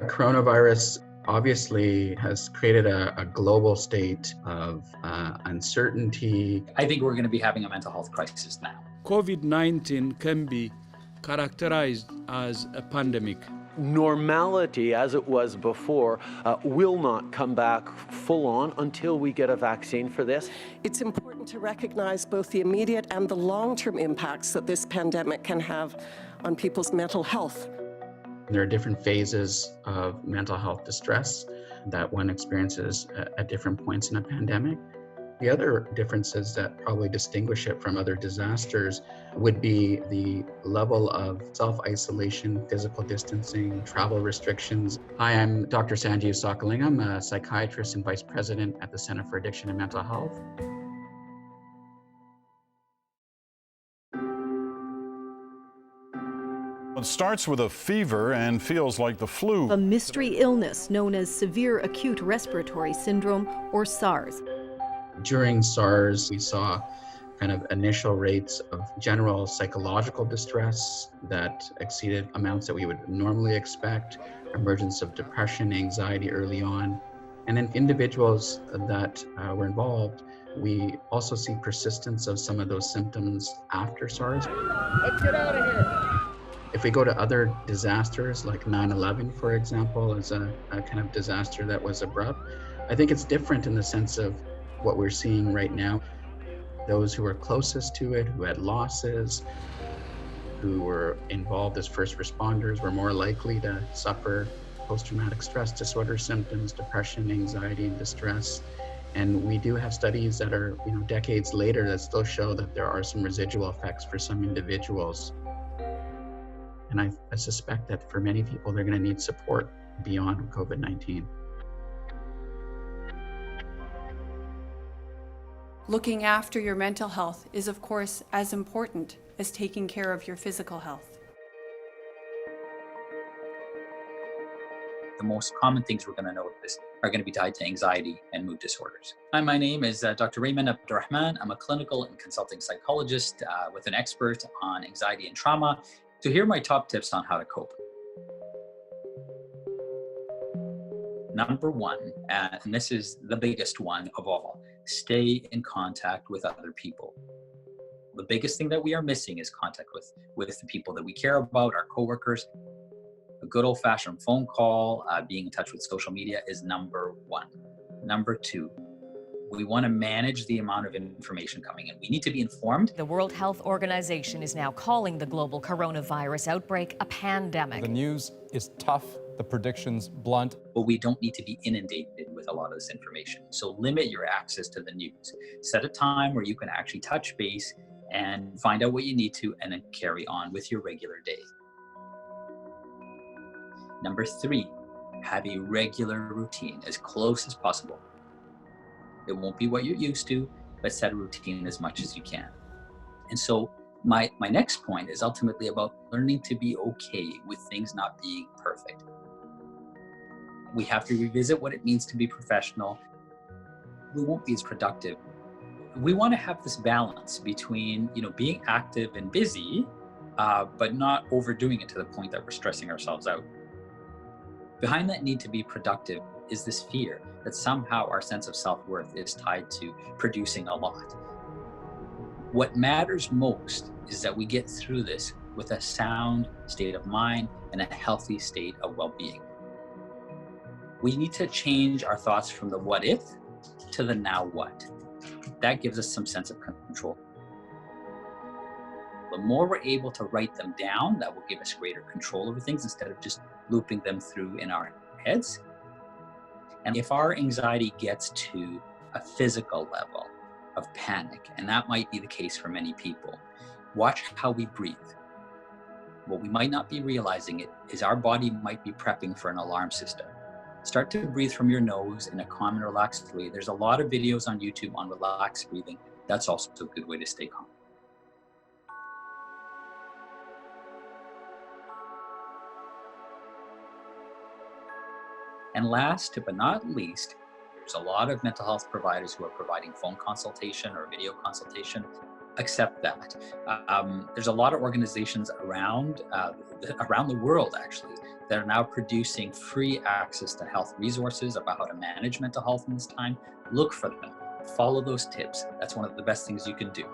Coronavirus obviously has created a global state of uncertainty. I think we're going to be having a mental health crisis now. COVID-19 can be characterized as a pandemic. Normality, as it was before, will not come back full on until we get a vaccine for this. It's important to recognize both the immediate and the long-term impacts that this pandemic can have on people's mental health. There are different phases of mental health distress that one experiences at different points in a pandemic. The other differences that probably distinguish it from other disasters would be the level of self-isolation, physical distancing, travel restrictions. Hi, I'm Dr. Sanjeev Sokalingam. I'm a psychiatrist and vice president at the Center for Addiction and Mental Health. It starts with a fever and feels like the flu. A mystery illness known as severe acute respiratory syndrome, or SARS. During SARS, we saw kind of initial rates of general psychological distress that exceeded amounts that we would normally expect, emergence of depression, anxiety early on. And in individuals that were involved, we also see persistence of some of those symptoms after SARS. Let's get out of here. If we go to other disasters like 9/11, for example, as a kind of disaster that was abrupt, I think it's different in the sense of what we're seeing right now. Those who were closest to it, who had losses, who were involved as first responders were more likely to suffer post-traumatic stress disorder symptoms, depression, anxiety, and distress. And we do have studies that are, decades later that still show that there are some residual effects for some individuals. And I suspect that for many people, they're going to need support beyond COVID-19. Looking after your mental health is, of course, as important as taking care of your physical health. The most common things we're going to notice are going to be tied to anxiety and mood disorders. Hi, my name is Dr. Raymond Abdurrahman. I'm a clinical and consulting psychologist with an expert on anxiety and trauma. So here are my top tips on how to cope. Number one, and this is the biggest one of all, stay in contact with other people. The biggest thing that we are missing is contact with the people that we care about, our coworkers. A good old-fashioned phone call, being in touch with social media is number one. Number two, we want to manage the amount of information coming in. We need to be informed. The World Health Organization is now calling the global coronavirus outbreak a pandemic. The news is tough, the predictions blunt. But we don't need to be inundated with a lot of this information. So limit your access to the news. Set a time where you can actually touch base and find out what you need to, and then carry on with your regular day. Number three, have a regular routine as close as possible. It won't be what you're used to, but set a routine as much as you can. And so my next point is ultimately about learning to be okay with things not being perfect. We have to revisit what it means to be professional. We won't be as productive. We want to have this balance between, being active and busy, but not overdoing it to the point that we're stressing ourselves out. Behind that need to be productive is this fear that somehow our sense of self-worth is tied to producing a lot. What matters most is that we get through this with a sound state of mind and a healthy state of well-being. We need to change our thoughts from the what if to the now what. That gives us some sense of control. The more we're able to write them down, that will give us greater control over things instead of just looping them through in our heads. And if our anxiety gets to a physical level of panic, and that might be the case for many people, watch how we breathe. What we might not be realizing it is our body might be prepping for an alarm system. Start to breathe from your nose in a calm and relaxed way. There's a lot of videos on YouTube on relaxed breathing. That's also a good way to stay calm. And last but not least, there's a lot of mental health providers who are providing phone consultation or video consultation. accept that. There's a lot of organizations around the world, actually, that are now producing free access to health resources about how to manage mental health in this time. Look for them. Follow those tips. That's one of the best things you can do.